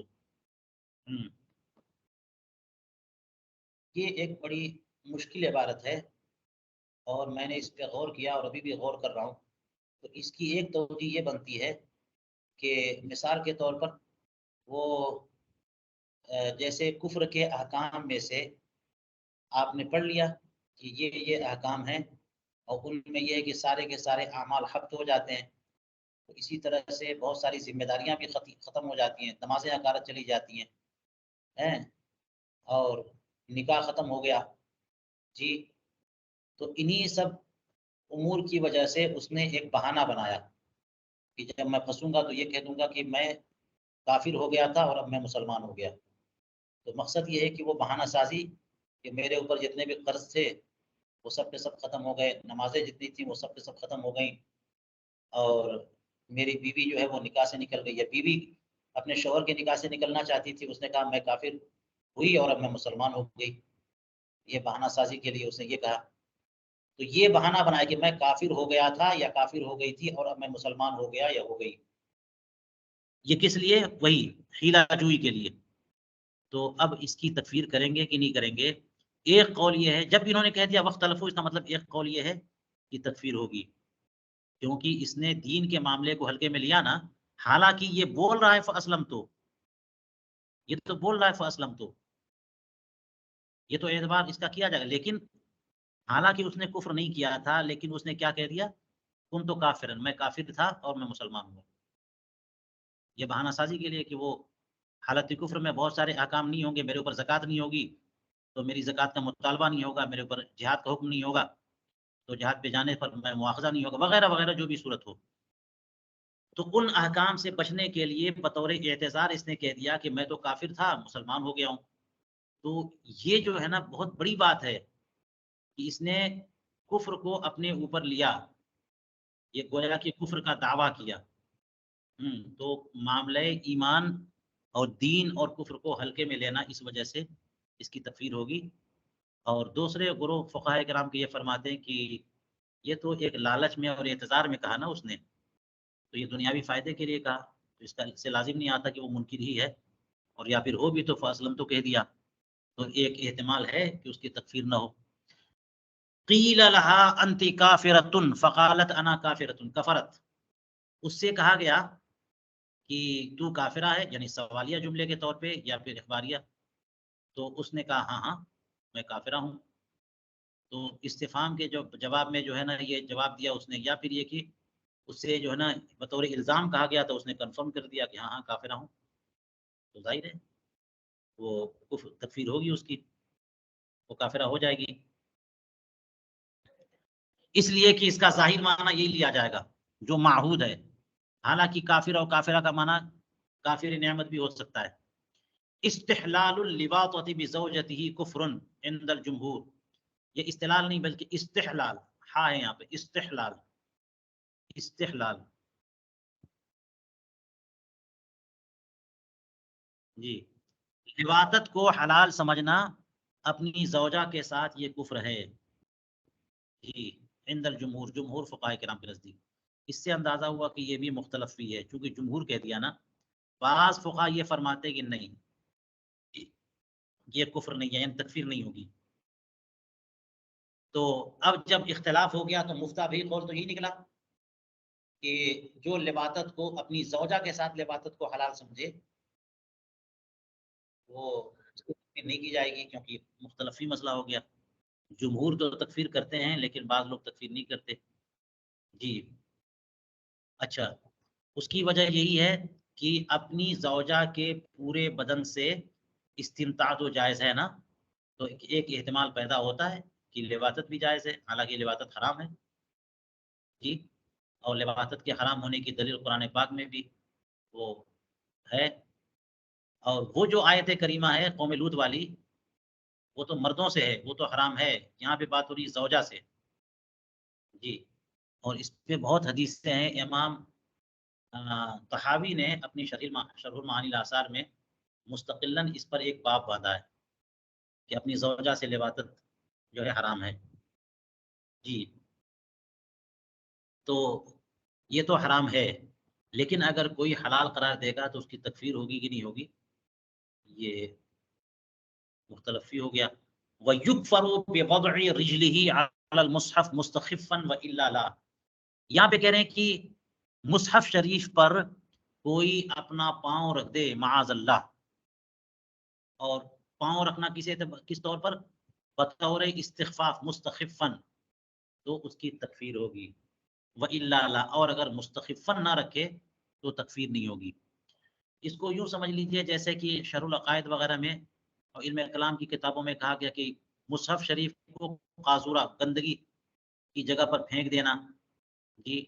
یہ ایک بڑی مشکل عبارت ہے اور میں نے اس پہ غور کیا اور ابھی بھی غور کر رہا ہوں. تو اس کی ایک توجہ یہ بنتی ہے کہ مثال کے طور پر وہ جیسے کفر کے احکام میں سے آپ نے پڑھ لیا کہ یہ احکام ہیں اور ان میں یہ ہے کہ سارے کے سارے اعمال حبط ہو جاتے ہیں. تو اسی طرح سے بہت ساری ذمہ داریاں بھی ختم ہو جاتی ہیں، نمازیں اکارت چلی جاتی ہیں اور نکاح ختم ہو گیا. جی، تو انہی سب امور کی وجہ سے اس نے ایک بہانہ بنایا کہ جب میں پھنسوں گا تو یہ کہہ دوں گا کہ میں کافر ہو گیا تھا اور اب میں مسلمان ہو گیا. تو مقصد یہ ہے کہ وہ بہانہ سازی کہ میرے اوپر جتنے بھی قرض تھے وہ سب کے سب ختم ہو گئے، نمازیں جتنی تھیں وہ سب کے سب ختم ہو گئیں، اور میری بیوی جو ہے وہ نکاح سے نکل گئی ہے. بیوی اپنے شوہر کے نکاح سے نکلنا چاہتی تھی، اس نے کہا میں کافر ہوئی اور اب میں مسلمان ہو گئی. یہ بہانہ سازی کے لیے اس نے یہ کہا. تو یہ بہانہ بنایا کہ میں کافر ہو گیا تھا یا کافر ہو گئی تھی اور اب میں مسلمان ہو گیا یا ہو گئی. یہ کس لیے؟ وہی حیلہ جوئی کے لیے. تو اب اس کی تکفیر کریں گے کہ نہیں کریں گے؟ ایک قول یہ ہے، جب انہوں نے کہہ دیا وقت تلفظ، اس کا مطلب ایک قول یہ ہے کہ تکفیر ہوگی، کیونکہ اس نے دین کے معاملے کو ہلکے میں لیا نا. حالانکہ یہ بول رہا ہے فاسلم تو، یہ تو بول رہا ہے فاسلم تو، یہ تو اعتبار اس کا کیا جائے گا. لیکن حالانکہ اس نے کفر نہیں کیا تھا، لیکن اس نے کیا کہہ دیا؟ کن تو کافرن، میں کافر تھا اور میں مسلمان ہوں. یہ بہانہ سازی کے لیے کہ وہ حالت کفر میں بہت سارے احکام نہیں ہوں گے، میرے اوپر زکوٰۃ نہیں ہوگی تو میری زکوٰۃ کا مطالبہ نہیں ہوگا، میرے اوپر جہاد کا حکم نہیں ہوگا تو جہاد پہ جانے پر میں مواخذہ نہیں ہوگا، وغیرہ وغیرہ جو بھی صورت ہو. تو ان احکام سے بچنے کے لیے بطور اعتذار اس نے کہہ دیا کہ میں تو کافر تھا، مسلمان ہو گیا ہوں. تو یہ جو ہے نا بہت بڑی بات ہے کہ اس نے کفر کو اپنے اوپر لیا، یہ گویا کہ کفر کا دعویٰ کیا. تو معاملہ ایمان اور دین اور کفر کو ہلکے میں لینا، اس وجہ سے اس کی تکفیر ہوگی. اور دوسرے گروہ فقہائے کرام کے یہ فرماتے ہیں کہ یہ تو ایک لالچ میں اور اعتذار میں کہا نا اس نے، تو یہ دنیاوی فائدے کے لیے کہا، تو اس کا اس سے لازم نہیں آتا کہ وہ منکر ہی ہے، اور یا پھر ہو بھی تو فاسلم تو کہہ دیا، تو ایک احتمال ہے کہ اس کی تکفیر نہ ہو. قیل لها انت کافرۃ فقالت انا کافرۃ کفرت، اس سے کہا گیا کہ تو کافرہ ہے، یعنی سوالیہ جملے کے طور پہ یا پھر اخباریہ. تو اس نے کہا ہاں ہاں میں کافرہ ہوں. تو استفہام کے جو جواب میں جو ہے نا یہ جواب دیا اس نے، یا پھر یہ کہ اس سے جو ہے نا بطور الزام کہا گیا تو اس نے کنفرم کر دیا کہ ہاں ہاں کافرہ ہوں. تو ظاہر ہے وہ تکفیر ہوگی اس کی، وہ کافرہ ہو جائے گی. اس لیے کہ اس کا ظاہر معنی یہی لیا جائے گا جو معہود ہے. حالانکہ کافر اور کافرہ کا معنی کافر نعمت بھی ہو سکتا ہے. استحلال اللواطۃ بزوجتہ کفر عند الجمہور، یہ استحلال نہیں بلکہ استحلال، ہاں ہے یہاں پہ استحلال، استحلال. جی، لواطت کو حلال سمجھنا اپنی زوجہ کے ساتھ یہ کفر ہے. جی، عند الجمہور، جمہور فقہاء کرام کے نزدیک. اس سے اندازہ ہوا کہ یہ بھی مختلف بھی ہے، چونکہ جمہور کہہ دیا نا. بعض فقہاء یہ فرماتے کہ نہیں یہ کفر نہیں ہے، یعنی تکفیر نہیں ہوگی. تو اب جب اختلاف ہو گیا تو مفتہ بھی قول تو ہی نکلا کہ جو لواطت کو اپنی زوجہ کے ساتھ لواطت کو حلال سمجھے وہ اس کو تکفیر نہیں کی جائے گی، کیونکہ مختلفی مسئلہ ہو گیا. جمہور تو تکفیر کرتے ہیں لیکن بعض لوگ تکفیر نہیں کرتے. جی اچھا، اس کی وجہ یہی ہے کہ اپنی زوجہ کے پورے بدن سے استمتاع تو جائز ہے نا، تو ایک احتمال پیدا ہوتا ہے کہ لواطت بھی جائز ہے، حالانکہ لواطت حرام ہے. جی، اور لواطت کے حرام ہونے کی دلیل قرآن پاک میں بھی وہ ہے. اور وہ جو آیت کریمہ ہے قوم لوط والی، وہ تو مردوں سے ہے، وہ تو حرام ہے. یہاں پہ بات ہو رہی زوجہ سے. جی. اور اس پہ بہت حدیثیں ہیں. امام طحاوی نے اپنی شرح المعانی الاثار میں مستقلاً اس پر ایک باب باندھا ہے کہ اپنی زوجہ سے لواطت جو ہے حرام ہے. جی. تو یہ تو حرام ہے، لیکن اگر کوئی حلال قرار دے گا تو اس کی تکفیر ہوگی کہ نہیں ہوگی، یہ مختلف ہی ہو گیا. وَيُكْفَرُ بِوَضْعِ رِجْلِهِ عَلَى الْمُصْحَفِ مُسْتَخِفًا وَإِلَّا لَا. یہاں پہ کہہ رہے ہیں کہ مصحف شریف پر کوئی اپنا پاؤں رکھ دے معاذ اللہ، اور پاؤں رکھنا کس طور پر؟ بطور استخفاف، مستخفاً، تو اس کی تکفیر ہوگی. وَإِلَّا لَا، اور اگر مستخفاً نہ رکھے تو تکفیر نہیں ہوگی. اس کو یوں سمجھ لیجئے جیسے کہ شرح العقائد وغیرہ میں اور علم کلام کی کتابوں میں کہا گیا کہ مصحف شریف کو قاذورہ، گندگی کی جگہ پر پھینک دینا. جی.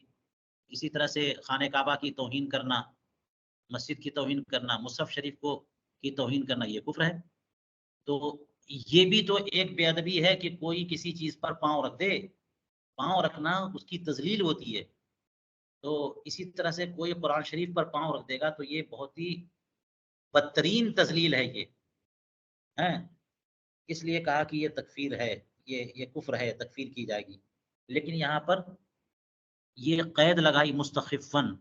اسی طرح سے خانہ کعبہ کی توہین کرنا، مسجد کی توہین کرنا، مصحف شریف کی توہین کرنا، یہ کفر ہے. تو یہ بھی تو ایک بے ادبی ہے کہ کوئی کسی چیز پر پاؤں رکھ دے. پاؤں رکھنا اس کی تذلیل ہوتی ہے. تو اسی طرح سے کوئی قرآن شریف پر پاؤں رکھ دے گا تو یہ بہت ہی بدترین تذلیل ہے یہ ہے. اس لیے کہا کہ یہ تکفیر ہے، یہ کفر ہے، تکفیر کی جائے گی. لیکن یہاں پر یہ قید لگائی مستخفاً،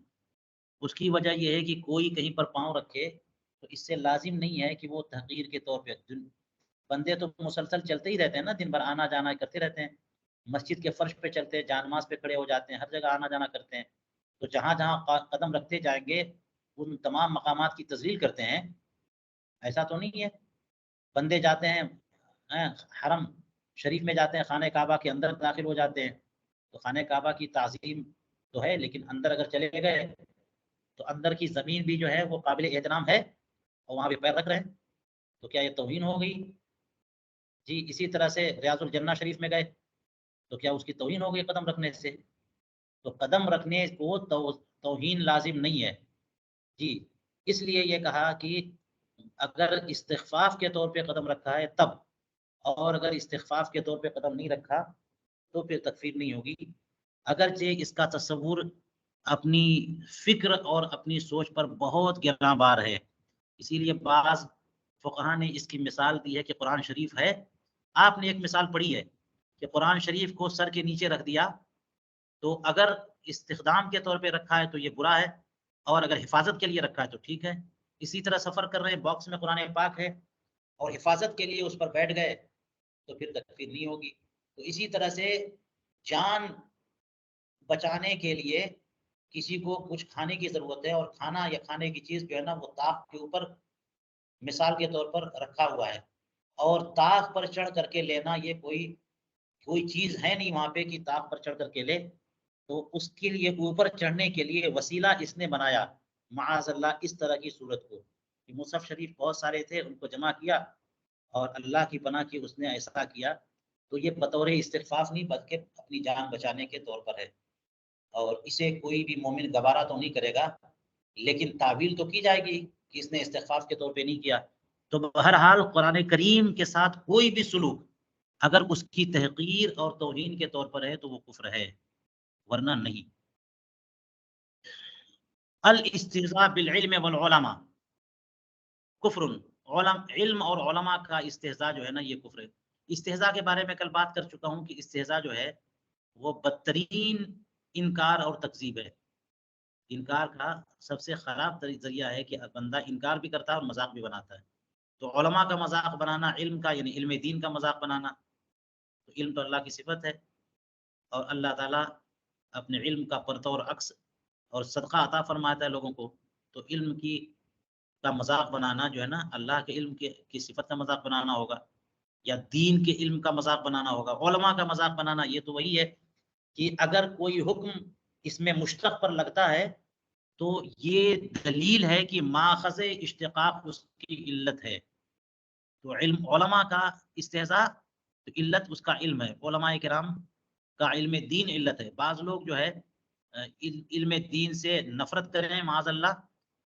اس کی وجہ یہ ہے کہ کوئی کہیں پر پاؤں رکھے تو اس سے لازم نہیں ہے کہ وہ تحقیر کے طور پہ. بندے تو مسلسل چلتے ہی رہتے ہیں نا، دن بھر آنا جانا کرتے رہتے ہیں، مسجد کے فرش پہ چلتے ہیں، جانماز پہ کھڑے ہو جاتے ہیں، ہر جگہ آنا جانا کرتے ہیں. تو جہاں جہاں قدم رکھتے جائیں گے ان تمام مقامات کی تذلیل کرتے ہیں. ایسا تو نہیں ہے. بندے جاتے ہیں حرم شریف میں جاتے ہیں، خانہ کعبہ کے اندر داخل ہو جاتے ہیں، تو خانہ کعبہ کی تعظیم تو ہے، لیکن اندر اگر چلے گئے تو اندر کی زمین بھی جو ہے وہ قابل احترام ہے اور وہاں پہ پیر رکھ رہے ہیں، تو کیا یہ توہین ہو گئی؟ جی. اسی طرح سے ریاض الجنہ شریف میں گئے تو کیا اس کی توہین ہو گئی قدم رکھنے سے؟ تو قدم رکھنے کو توہین لازم نہیں ہے. جی. اس لیے یہ کہا کہ اگر استخفاف کے طور پہ قدم رکھا ہے تب، اور اگر استخفاف کے طور پہ قدم نہیں رکھا تو پھر تکفیر نہیں ہوگی. اگرچہ اس کا تصور اپنی فکر اور اپنی سوچ پر بہت گراں بار ہے. اسی لیے بعض فقہاء نے اس کی مثال دی ہے کہ قرآن شریف ہے، آپ نے ایک مثال پڑھی ہے کہ قرآن شریف کو سر کے نیچے رکھ دیا، تو اگر استخدام کے طور پہ رکھا ہے تو یہ برا ہے، اور اگر حفاظت کے لیے رکھا ہے تو ٹھیک ہے. اسی طرح سفر کر رہے ہیں، باکس میں قرآن پاک ہے اور حفاظت کے لیے اس پر بیٹھ گئے تو پھر تکفیر نہیں ہوگی. تو اسی طرح سے جان بچانے کے لیے کسی کو کچھ کھانے کی ضرورت ہے اور کھانا یا کھانے کی چیز جو ہے نا وہ طاق کے اوپر مثال کے طور پر رکھا ہوا ہے، اور طاق پر چڑھ کر کے لینا یہ کوئی چیز ہے نہیں وہاں پہ کہ طاق پر چڑھ کر کے لے. تو اس کے لیے اوپر چڑھنے کے لیے وسیلہ اس نے بنایا معاذ اللہ اس طرح کی صورت کو. مصحف شریف بہت سارے تھے، ان کو جمع کیا اور اللہ کی پناہ کی اس نے ایسا کیا. تو یہ بطور استخفاف نہیں بلکہ اپنی جان بچانے کے طور پر ہے، اور اسے کوئی بھی مومن گوارا تو نہیں کرے گا، لیکن تعویل تو کی جائے گی کہ اس نے استخفاف کے طور پہ نہیں کیا. تو بہرحال قرآن کریم کے ساتھ کوئی بھی سلوک اگر اس کی تحقیر اور توہین کے طور پر ہے تو وہ کفر ہے، ورنہ نہیں. الاستہزاء بالعلم والعلماء کفر. علم اور علماء کا استہزاء جو ہے نا یہ کفر ہے. استہزاء کے بارے میں کل بات کر چکا ہوں کہ استہزاء جو ہے وہ بدترین انکار اور تکذیب ہے. انکار کا سب سے خراب ذریعہ ہے کہ بندہ انکار بھی کرتا ہے اور مذاق بھی بناتا ہے. تو علماء کا مذاق بنانا، علم کا یعنی علم دین کا مذاق بنانا، تو علم تو اللہ کی صفت ہے، اور اللہ تعالیٰ اپنے علم کا پرتو اور عکس اور صدقہ عطا فرماتا ہے لوگوں کو. تو علم کا مذاق بنانا جو ہے نا اللہ کے علم کی صفت کا مذاق بنانا ہوگا، یا دین کے علم کا مذاق بنانا ہوگا. علماء کا مذاق بنانا یہ تو وہی ہے کہ اگر کوئی حکم اس میں مشتق پر لگتا ہے تو یہ دلیل ہے کہ ماخذ اشتقاق اس کی علت ہے. تو علماء کا استہزاء تو علت اس کا علم ہے. علماء کرام کا علم دین علت ہے. بعض لوگ جو ہے علم دین سے نفرت کریں معاذ اللہ،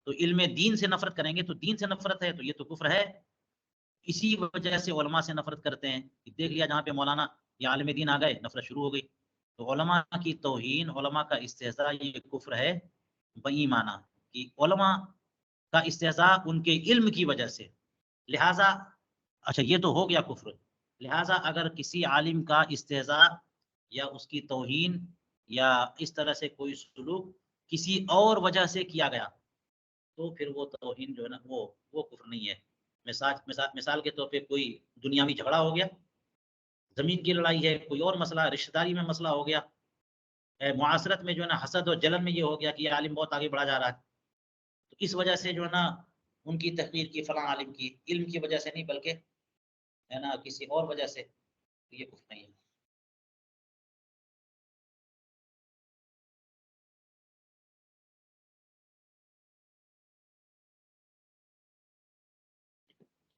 تو علم دین سے نفرت کریں گے تو دین سے نفرت ہے، تو یہ تو کفر ہے. اسی وجہ سے علماء سے نفرت کرتے ہیں. دیکھ لیا جہاں پہ مولانا یا عالم دین آ گئے نفرت شروع ہو گئی. تو علماء کی توہین، علماء کا استہزاء یہ کفر ہے بایمانہ، کہ علماء کا استہزاء ان کے علم کی وجہ سے. لہٰذا اچھا یہ تو ہو گیا کفر. لہٰذا اگر کسی عالم کا استہزاء یا اس کی توہین یا اس طرح سے کوئی سلوک کسی اور وجہ سے کیا گیا تو پھر وہ توہین جو ہے نا وہ کفر نہیں ہے. مثال کے طور پہ کوئی دنیاوی جھگڑا ہو گیا، زمین کی لڑائی ہے، کوئی اور مسئلہ، رشتہ داری میں مسئلہ ہو گیا، معاشرت میں جو ہے نا حسد اور جلن میں یہ ہو گیا کہ یہ عالم بہت آگے بڑھا جا رہا ہے، تو اس وجہ سے جو ہے نا ان کی تحقیر کی، فلاں عالم کی، علم کی وجہ سے نہیں بلکہ ہے نا کسی اور وجہ سے، یہ کفر نہیں ہے.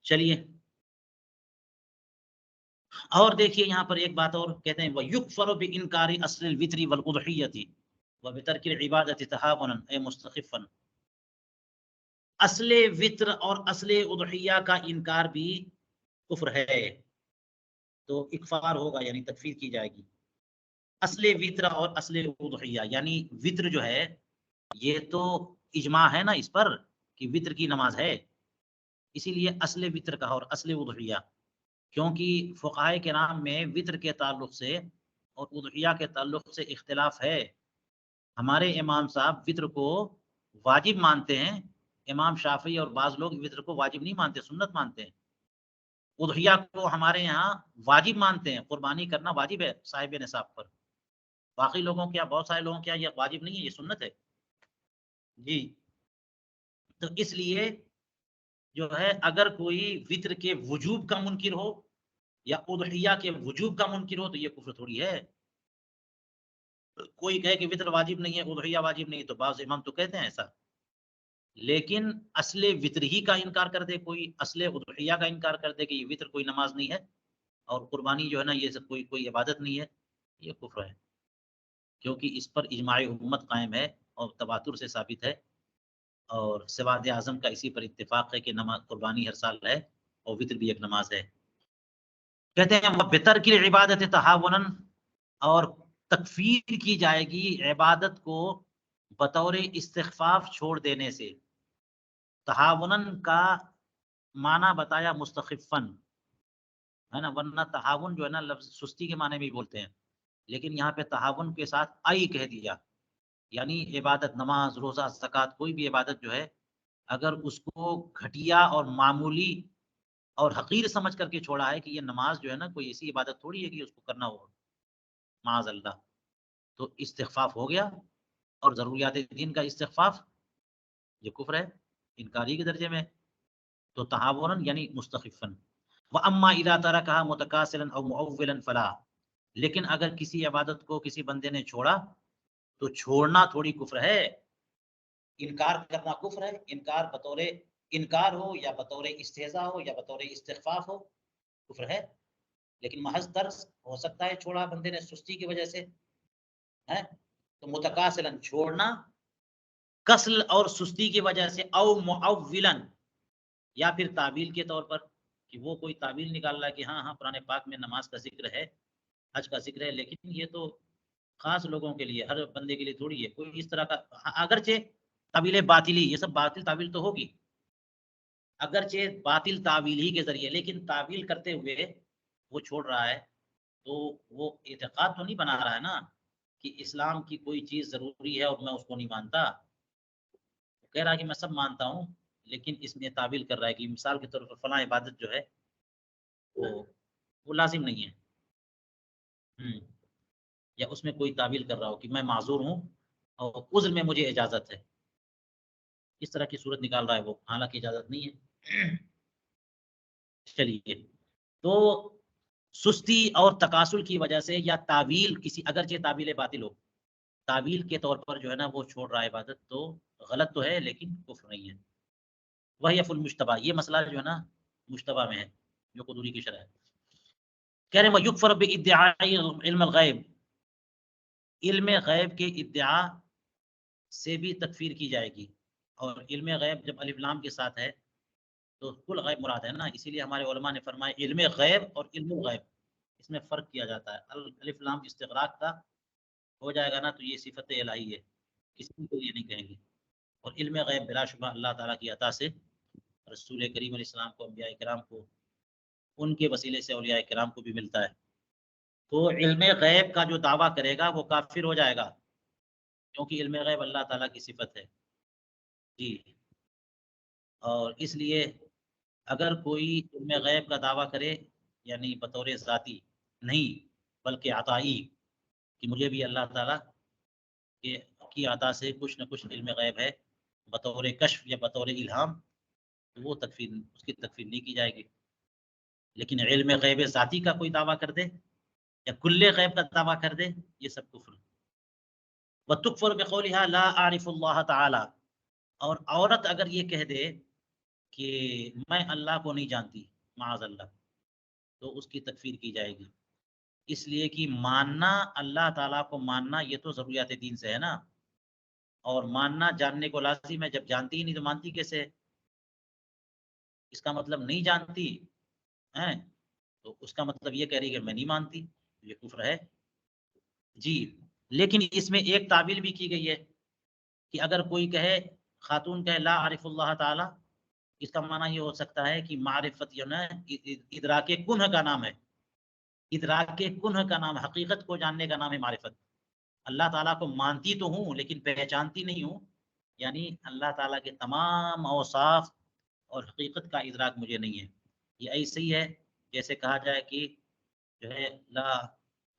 چلیے اور دیکھیے یہاں پر ایک بات اور کہتے ہیں، وَيُكْفَرُ بِإِنْكَارِ أَصْلِ الْوِتْرِ وَالْأُضْحِيَّةِ وَبِتَرْكِ الْعِبَادَةِ تَهَاوُنًا اے مستخفاً. اصل وطر اور اصل اضحیہ کا انکار بھی کفر ہے، تو اکفار ہوگا یعنی تکفیر کی جائے گی. اصل وطر اور اصل اضحیہ یعنی وطر جو ہے یہ تو اجماع ہے نا اس پر کہ وطر کی نماز ہے، اسی لیے اصل وطر کا اور اصل اضحیہ، کیونکہ فقہائے کرام میں وطر کے تعلق سے اور اضحیہ کے تعلق سے اختلاف ہے. ہمارے امام صاحب وطر کو واجب مانتے ہیں، امام شافعی اور بعض لوگ وطر کو واجب نہیں مانتے، سنت مانتے ہیں. اضحیہ کو ہمارے یہاں واجب مانتے ہیں، قربانی کرنا واجب ہے صاحب نصاب پر. باقی لوگوں کیا، بہت سارے لوگوں کیا یہ واجب نہیں ہے، یہ سنت ہے جی. تو اس لیے جو ہے اگر کوئی وطر کے وجوب کا منکر ہو یا اضحیہ کے وجوب کا منکر ہو تو یہ کفر تھوڑی ہے. کوئی کہے کہ وطر واجب نہیں ہے، اضحیہ واجب نہیں ہے، تو بعض امام تو کہتے ہیں ایسا. لیکن اصل وطر ہی کا انکار کر دے کوئی، اصل اضحیہ کا انکار کر دے کہ یہ وطر کوئی نماز نہیں ہے اور قربانی جو ہے نا یہ سب کوئی عبادت نہیں ہے، یہ کفر ہے. کیونکہ اس پر اجماع امت قائم ہے اور تواتر سے ثابت ہے، اور سواد اعظم کا اسی پر اتفاق ہے کہ نماز قربانی ہر سال ہے اور وطر بھی ایک نماز ہے. کہتے ہیں وہ بہتر کی عبادت تہاونن، اور تکفیر کی جائے گی عبادت کو بطور استخفاف چھوڑ دینے سے. تہاونن کا معنی بتایا مستخفن ہے نا، ورنہ تہاون جو ہے نا لفظ سستی کے معنی میں بھی بولتے ہیں، لیکن یہاں پہ تہاون کے ساتھ آئی کہہ دیا، یعنی عبادت، نماز، روزہ، زکوٰۃ، کوئی بھی عبادت جو ہے اگر اس کو گھٹیا اور معمولی اور حقیر سمجھ کر کے چھوڑا ہے کہ یہ نماز جو ہے نا کوئی ایسی عبادت تھوڑی ہے کہ اس کو کرنا ہو معاذ اللہ، تو استخفاف ہو گیا. اور ضروریات دین کا استخفاف یہ کفر ہے، انکاری کے درجے میں. تو تہاون یعنی مستخفن. وَأَمَّا إِذَا تَرَكَهَا مُتَكَاسِلًا أَوْ مُعَوِّلًا فَلَا، لیکن اگر کسی عبادت کو کسی بندے نے چھوڑا تو چھوڑنا تھوڑی کفر ہے، انکار کرنا کفر ہے. انکار بطور انکار ہو یا بطور استہزاء ہو یا بطور استخفاف ہو کفر ہے. لیکن محض ترس ہو سکتا ہے چھوڑا بندے نے سستی کی وجہ سے ہے، تو متکاسلن چھوڑنا کسل اور سستی کی وجہ سے، او معولن یا پھر تعویل کے طور پر کہ وہ کوئی تعویل نکال رہا ہے کہ ہاں ہاں قرآن پاک میں نماز کا ذکر ہے، حج کا ذکر ہے، لیکن یہ تو خاص لوگوں کے لیے، ہر بندے کے لیے تھوڑی ہے. کوئی اس طرح کا اگرچہ تعویل باطلی، یہ سب باطل تعویل تو ہوگی، اگرچہ باطل تعویل ہی کے ذریعے، لیکن تعویل کرتے ہوئے وہ چھوڑ رہا ہے تو وہ اعتقاد تو نہیں بنا رہا ہے نا کہ اسلام کی کوئی چیز ضروری ہے اور میں اس کو نہیں مانتا. کہہ رہا ہے کہ میں سب مانتا ہوں، لیکن اس میں تعویل کر رہا ہے کہ مثال کے طور پر فلاں عبادت جو ہے وہ لازم نہیں ہے، یا اس میں کوئی تعویل کر رہا ہو کہ میں معذور ہوں اور عذر میں مجھے اجازت ہے، اس طرح کی صورت نکال رہا ہے وہ، حالانکہ اجازت نہیں ہے. چلیے، تو سستی اور تکاسل کی وجہ سے یا تعویل، کسی اگرچہ تعویل باطل ہو، تعویل کے طور پر جو ہے نا وہ چھوڑ رہا ہے عبادت، تو غلط تو ہے لیکن کفر نہیں ہے. وہی فی المشتبہ، یہ مسئلہ جو ہے نا مشتبہ میں ہے جو قدوری کی شرح ہے. کہہ رہے ہیں یکفر بادعاء علم الغیب، علم غیب کے ادعا سے بھی تکفیر کی جائے گی. اور علم غیب جب الف لام کے ساتھ ہے تو کل غیب مراد ہے نا، اسی لیے ہمارے علماء نے فرمایا علم غیب اور علم الغیب اس میں فرق کیا جاتا ہے. الف لام استغراق کا ہو جائے گا نا تو یہ صفت الہی ہے، کسی کو یہ نہیں کہیں گے. اور علم غیب بلا شبہ اللہ تعالیٰ کی عطا سے رسول کریم علیہ السلام کو، انبیاء کرام کو، ان کے وسیلے سے اولیاء کرام کو بھی ملتا ہے. تو علم غیب کا جو دعویٰ کرے گا وہ کافر ہو جائے گا، کیونکہ علم غیب اللہ تعالیٰ کی صفت ہے. جی. اور اس لیے اگر کوئی علم غیب کا دعویٰ کرے یعنی بطور ذاتی نہیں بلکہ عطائی، کہ مجھے بھی اللہ تعالیٰ کی عطا سے کچھ نہ کچھ علم غیب ہے بطور کشف یا بطور الہام، تو وہ تکفیر، اس کی تکفیر نہیں کی جائے گی. لیکن علم غیب ذاتی کا کوئی دعویٰ کر دے یا کل غیب کا دعویٰ کر دے، یہ سب کفر. وَتُكْفَرُ بِقَوْلِهَا لَا أَعْرِفُ اللَّهَ تَعَالَى. اور عورت اگر یہ کہہ دے کہ میں اللہ کو نہیں جانتی معاذ اللہ، تو اس کی تکفیر کی جائے گی. اس لیے کہ ماننا، اللہ تعالیٰ کو ماننا یہ تو ضروریات دین سے ہے نا، اور ماننا جاننے کو لازم ہے. جب جانتی ہی نہیں تو مانتی کیسے؟ اس کا مطلب نہیں جانتی ہیں تو اس کا مطلب یہ کہہ رہی ہے کہ میں نہیں مانتی، یہ کفر ہے. جی. لیکن اس میں ایک تعبیر بھی کی گئی ہے کہ اگر کوئی کہے، خاتون کہے لا عارف اللہ تعالی، اس کا معنی یہ ہو سکتا ہے کہ معرفت ادراک کنہ کا نام ہے، ادراک کنہ کا نام، حقیقت کو جاننے کا نام ہے معرفت. اللہ تعالیٰ کو مانتی تو ہوں لیکن پہچانتی نہیں ہوں، یعنی اللہ تعالیٰ کے تمام اوصاف اور حقیقت کا ادراک مجھے نہیں ہے. یہ ایسے ہی ہے جیسے کہا جائے کہ جو ہے لا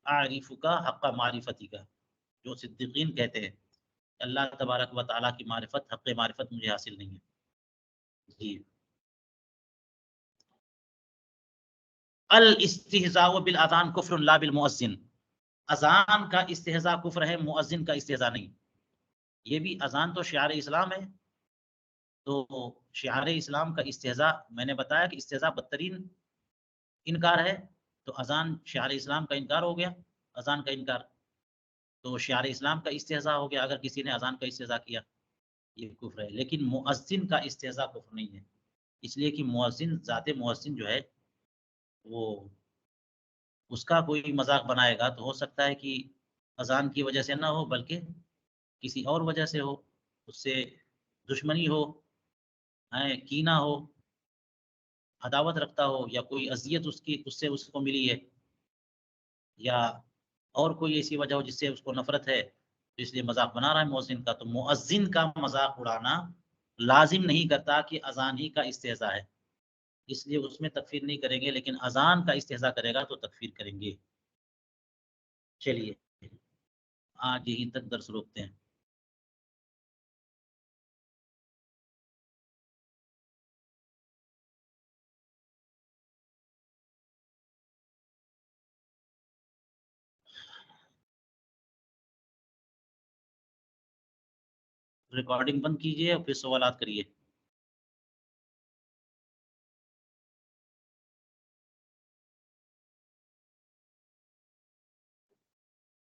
اعرف کا حق معرفتی کا، جو صدیقین کہتے ہیں اللہ تبارک و تعالیٰ کی معرفت، حق معرفت مجھے حاصل نہیں ہے. جی. الاستہزاء بالاذان کفر لا بالمؤذن. اذان کا استہزاء کفر ہے، مؤذن کا استہزاء نہیں. یہ بھی اذان تو شعار اسلام ہے، تو شعار اسلام کا استہزاء، میں نے بتایا کہ استہزاء بدترین انکار ہے، تو اذان شعار اسلام کا انکار ہو گیا، اذان کا انکار تو شعار اسلام کا استہزاء ہو گیا. اگر کسی نے اذان کا استہزاء کیا یہ کفر ہے. لیکن مؤذن کا استہزاء کفر نہیں ہے، اس لیے کہ مؤذن، ذات مؤذن جو ہے وہ اس کا کوئی مذاق بنائے گا تو ہو سکتا ہے کہ اذان کی وجہ سے نہ ہو بلکہ کسی اور وجہ سے ہو، اس سے دشمنی ہو، کینہ ہو، عداوت رکھتا ہو، یا کوئی اذیت اس کو ملی ہے، یا اور کوئی ایسی وجہ ہو جس سے اس کو نفرت ہے، تو اس لیے مذاق بنا رہا ہے مؤذن کا. تو مؤذن کا مذاق اڑانا لازم نہیں کرتا کہ اذان ہی کا استہزاء ہے، اس لیے اس میں تکفیر نہیں کریں گے. لیکن اذان کا استہزاء کرے گا تو تکفیر کریں گے. چلیے آج یہیں تک درس روکتے ہیں. ریکارڈنگ بند کیجئے اور پھر سوالات کریے.